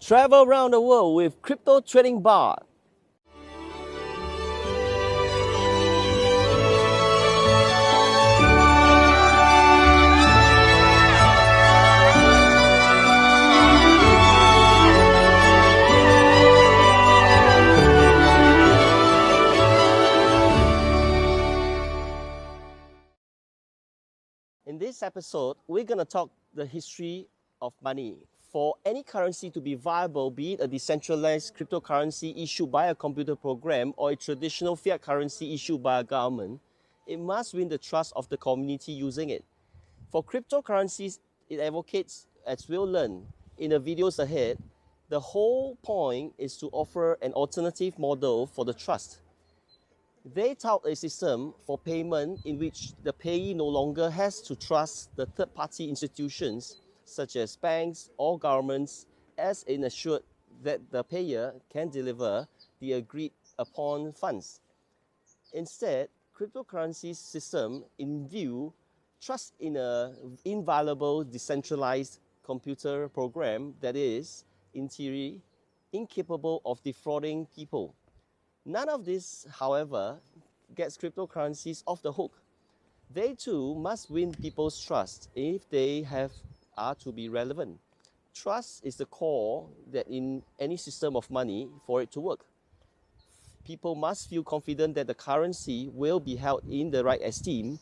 Travel around the world with Crypto Trading Bar. In this episode, we're going to talk the history of money. For any currency to be viable, be it a decentralized cryptocurrency issued by a computer program or a traditional fiat currency issued by a government, it must win the trust of the community using it. For cryptocurrencies, it advocates, as we'll learn in the videos ahead, the whole point is to offer an alternative model for the trust. They tout a system for payment in which the payee no longer has to trust the third-party institutions such as banks or governments as an assured that the payer can deliver the agreed upon funds. Instead, cryptocurrency system in view trust in an inviolable decentralized computer program that is, in theory, incapable of defrauding people. None of this, however, gets cryptocurrencies off the hook. They too must win people's trust if they are to be relevant. Trust is the core that in any system of money for it to work. People must feel confident that the currency will be held in the right esteem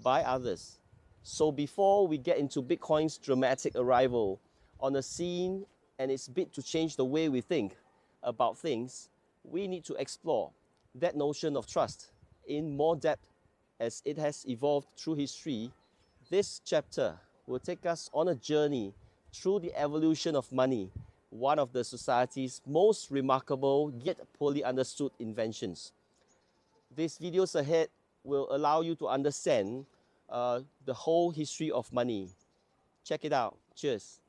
by others. So before we get into Bitcoin's dramatic arrival on the scene and its bid to change the way we think about things, we need to explore that notion of trust in more depth as it has evolved through history. This chapter will take us on a journey through the evolution of money, one of the society's most remarkable yet poorly understood inventions. These videos ahead will allow you to understand the whole history of money. Check it out. Cheers.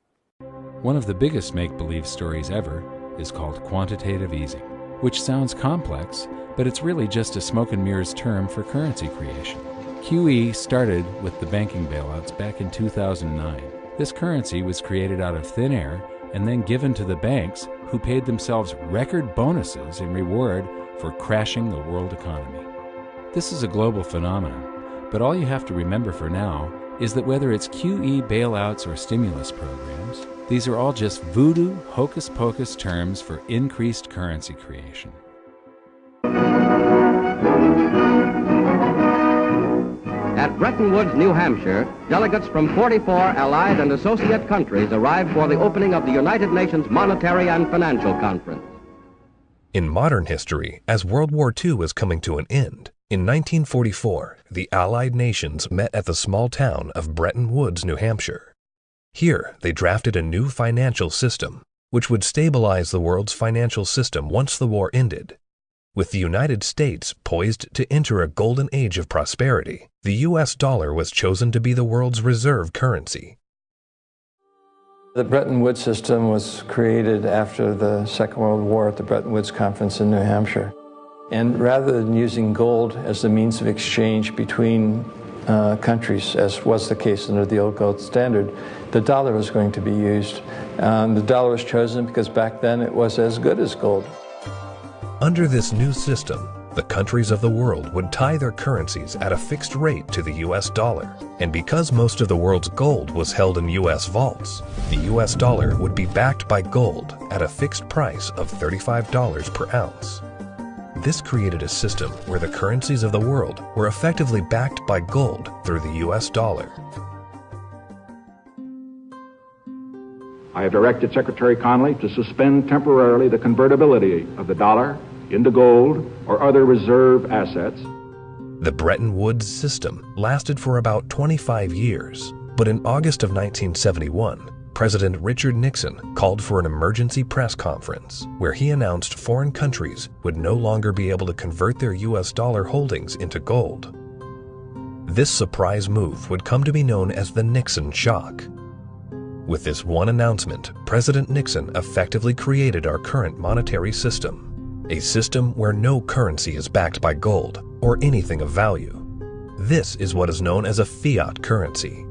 One of the biggest make-believe stories ever is called quantitative easing, which sounds complex, but it's really just a smoke and mirrors term for currency creation. QE started with the banking bailouts back in 2009. This currency was created out of thin air and then given to the banks, who paid themselves record bonuses in reward for crashing the world economy. This is a global phenomenon, but all you have to remember for now is that whether it's QE bailouts or stimulus programs, these are all just voodoo, hocus-pocus terms for increased currency creation. At Bretton Woods, New Hampshire, delegates from 44 allied and associate countries arrived for the opening of the United Nations Monetary and Financial Conference. In modern history, as World War II was coming to an end, in 1944, the Allied nations met at the small town of Bretton Woods, New Hampshire. Here, they drafted a new financial system, which would stabilize the world's financial system once the war ended. With the United States poised to enter a golden age of prosperity, the U.S. dollar was chosen to be the world's reserve currency. The Bretton Woods system was created after the Second World War at the Bretton Woods Conference in New Hampshire. And rather than using gold as the means of exchange between countries, as was the case under the old gold standard, the dollar was going to be used. The dollar was chosen because back then it was as good as gold. Under this new system, the countries of the world would tie their currencies at a fixed rate to the U.S. dollar. And because most of the world's gold was held in U.S. vaults, the U.S. dollar would be backed by gold at a fixed price of $35 per ounce. This created a system where the currencies of the world were effectively backed by gold through the U.S. dollar. I have directed Secretary Connally to suspend temporarily the convertibility of the dollar into gold or other reserve assets. The Bretton Woods system lasted for about 25 years, but in August of 1971, President Richard Nixon called for an emergency press conference where he announced foreign countries would no longer be able to convert their U.S. dollar holdings into gold. This surprise move would come to be known as the Nixon shock. With this one announcement, President Nixon effectively created our current monetary system, a system where no currency is backed by gold or anything of value. This is what is known as a fiat currency.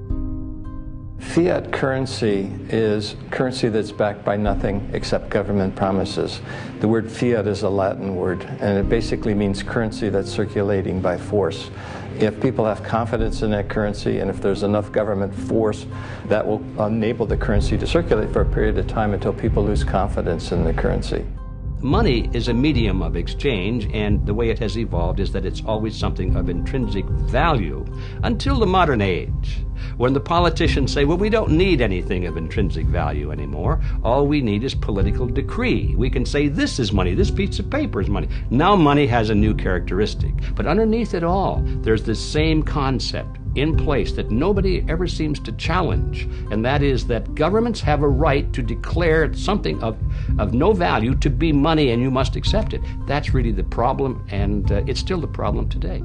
Fiat currency is currency that's backed by nothing except government promises. The word fiat is a Latin word, and it basically means currency that's circulating by force. If people have confidence in that currency, and if there's enough government force, that will enable the currency to circulate for a period of time until people lose confidence in the currency. Money is a medium of exchange, and the way it has evolved is that it's always something of intrinsic value until the modern age, when the politicians say, well, we don't need anything of intrinsic value anymore. All we need is political decree. We can say this is money, this piece of paper is money. Now money has a new characteristic. But underneath it all, there's this same concept in place that nobody ever seems to challenge, and that is that governments have a right to declare something of no value to be money, and you must accept it. That's really the problem, and it's still the problem today.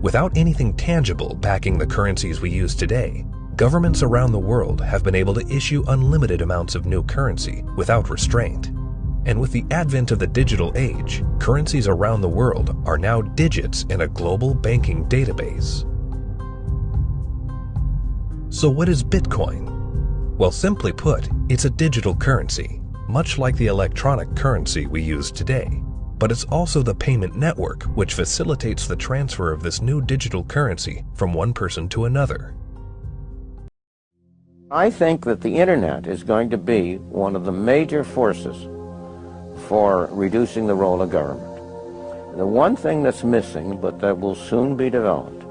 Without anything tangible backing the currencies we use today, governments around the world have been able to issue unlimited amounts of new currency without restraint. And with the advent of the digital age, currencies around the world are now digits in a global banking database. So what is Bitcoin? Well, simply put, it's a digital currency, much like the electronic currency we use today. But it's also the payment network which facilitates the transfer of this new digital currency from one person to another. I think that the internet is going to be one of the major forces for reducing the role of government. The one thing that's missing, but that will soon be developed,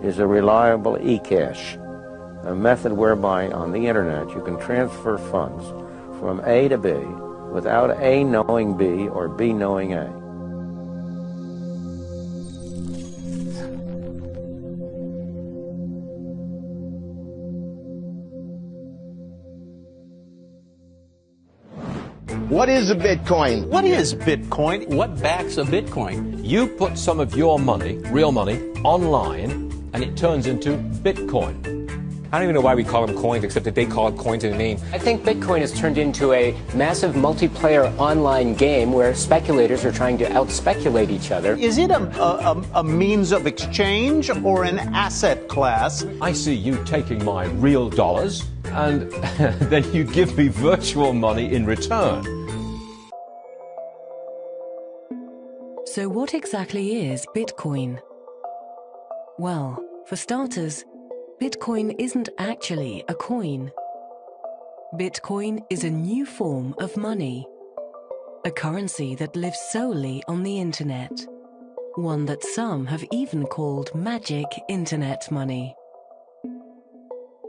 is a reliable e-cash, a method whereby on the internet you can transfer funds from A to B without A knowing B or B knowing A. What is a Bitcoin? What is Bitcoin? What backs a Bitcoin? You put some of your money, real money, online, and it turns into Bitcoin. I don't even know why we call them coins, except that they call it coins in the name. I think Bitcoin has turned into a massive multiplayer online game where speculators are trying to out-speculate each other. Is it a means of exchange or an asset class? I see you taking my real dollars, and then you give me virtual money in return. So what exactly is Bitcoin? Well, for starters, Bitcoin isn't actually a coin. Bitcoin is a new form of money, a currency that lives solely on the internet, one that some have even called magic internet money.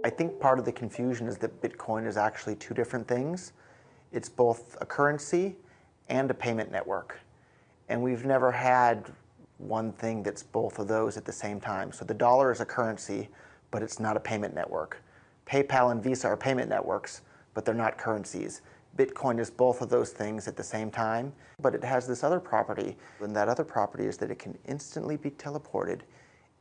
I think part of the confusion is that Bitcoin is actually two different things. It's both a currency and a payment network. And we've never had one thing that's both of those at the same time. So the dollar is a currency, but it's not a payment network. PayPal and Visa are payment networks, but they're not currencies. Bitcoin is both of those things at the same time, but it has this other property, and that other property is that it can instantly be teleported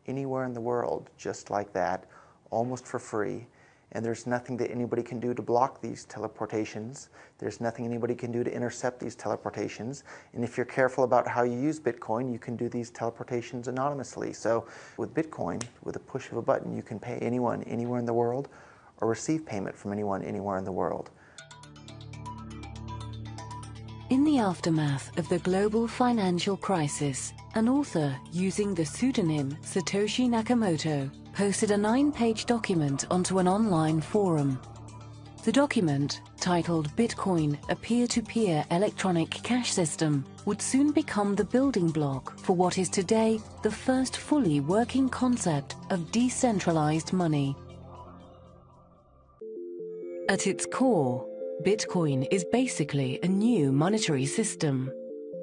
anywhere in the world, just like that, almost for free. And there's nothing that anybody can do to block these teleportations. There's nothing anybody can do to intercept these teleportations. And if you're careful about how you use Bitcoin, you can do these teleportations anonymously. So with Bitcoin, with a push of a button, you can pay anyone anywhere in the world or receive payment from anyone anywhere in the world. In the aftermath of the global financial crisis, an author using the pseudonym Satoshi Nakamoto posted a 9-page document onto an online forum. The document, titled Bitcoin, a peer-to-peer electronic cash system, would soon become the building block for what is today the first fully working concept of decentralized money. At its core, Bitcoin is basically a new monetary system.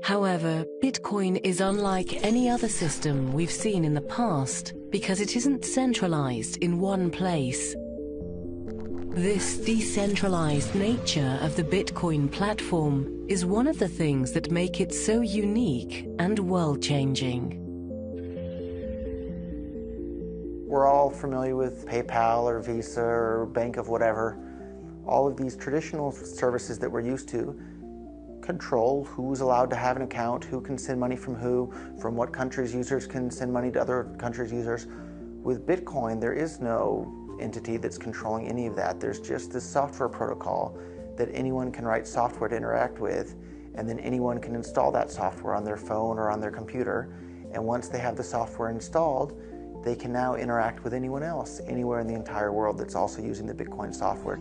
However, Bitcoin is unlike any other system we've seen in the past because it isn't centralized in one place. This decentralized nature of the Bitcoin platform is one of the things that make it so unique and world-changing. We're all familiar with PayPal or Visa or Bank of whatever. All of these traditional services that we're used to control who's allowed to have an account, who can send money from who, from what countries users can send money to other countries' users. With Bitcoin, there is no entity that's controlling any of that. There's just this software protocol that anyone can write software to interact with, and then anyone can install that software on their phone or on their computer. And once they have the software installed, they can now interact with anyone else, anywhere in the entire world that's also using the Bitcoin software.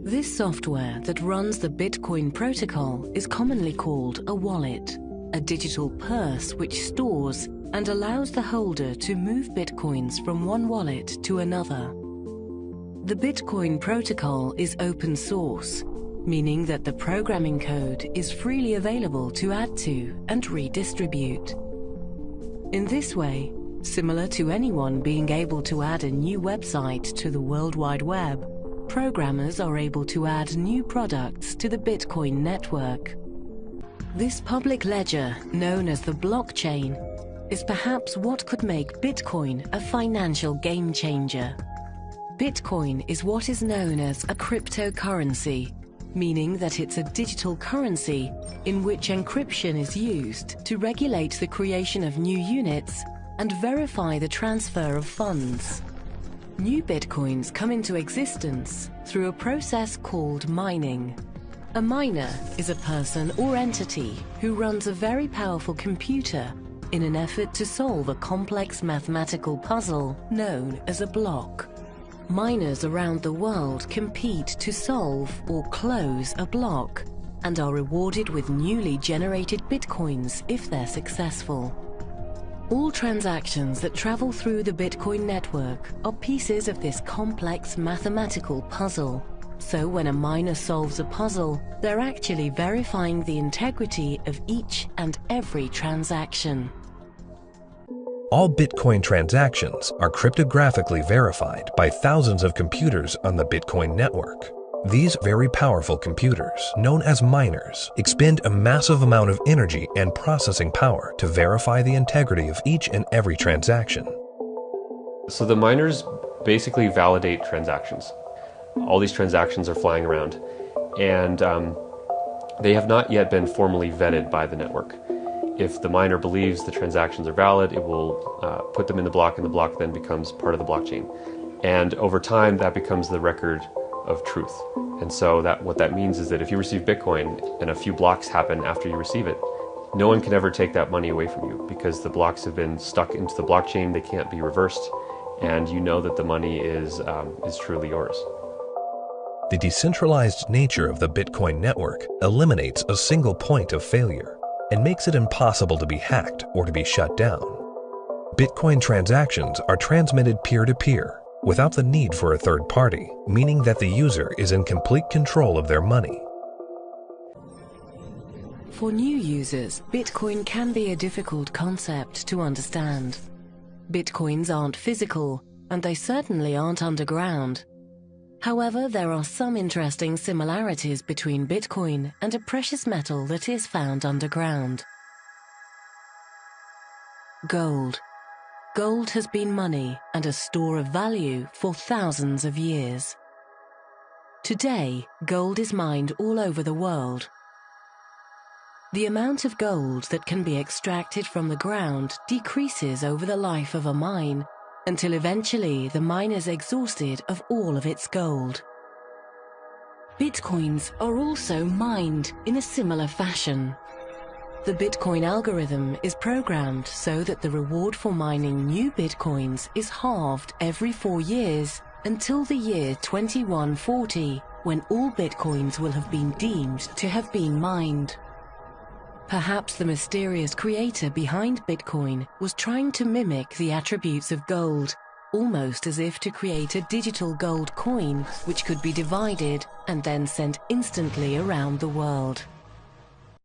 This software that runs the Bitcoin protocol is commonly called a wallet, a digital purse which stores and allows the holder to move Bitcoins from one wallet to another. The Bitcoin protocol is open source, meaning that the programming code is freely available to add to and redistribute. In this way, similar to anyone being able to add a new website to the World Wide Web, programmers are able to add new products to the Bitcoin network. This public ledger, known as the blockchain, is perhaps what could make Bitcoin a financial game changer. Bitcoin is what is known as a cryptocurrency, meaning that it's a digital currency in which encryption is used to regulate the creation of new units and verify the transfer of funds. New Bitcoins come into existence through a process called mining. A miner is a person or entity who runs a very powerful computer in an effort to solve a complex mathematical puzzle known as a block. Miners around the world compete to solve or close a block and are rewarded with newly generated Bitcoins if they're successful. All transactions that travel through the Bitcoin network are pieces of this complex mathematical puzzle. So when a miner solves a puzzle, they're actually verifying the integrity of each and every transaction. All Bitcoin transactions are cryptographically verified by thousands of computers on the Bitcoin network. These very powerful computers, known as miners, expend a massive amount of energy and processing power to verify the integrity of each and every transaction. So the miners basically validate transactions. All these transactions are flying around, and they have not yet been formally vetted by the network. If the miner believes the transactions are valid, it will put them in the block, and the block then becomes part of the blockchain. And over time, that becomes the record of truth. And so what that means is that if you receive Bitcoin and a few blocks happen after you receive it, no one can ever take that money away from you because the blocks have been stuck into the blockchain, they can't be reversed, and you know that the money is truly yours. The decentralized nature of the Bitcoin network eliminates a single point of failure and makes it impossible to be hacked or to be shut down. Bitcoin transactions are transmitted peer-to-peer without the need for a third party, meaning that the user is in complete control of their money. For new users, Bitcoin can be a difficult concept to understand. Bitcoins aren't physical, and they certainly aren't underground. However, there are some interesting similarities between Bitcoin and a precious metal that is found underground. Gold. Gold has been money and a store of value for thousands of years. Today, gold is mined all over the world. The amount of gold that can be extracted from the ground decreases over the life of a mine, until eventually the mine is exhausted of all of its gold. Bitcoins are also mined in a similar fashion. The Bitcoin algorithm is programmed so that the reward for mining new Bitcoins is halved every 4 years until the year 2140, when all Bitcoins will have been deemed to have been mined. Perhaps the mysterious creator behind Bitcoin was trying to mimic the attributes of gold, almost as if to create a digital gold coin which could be divided and then sent instantly around the world.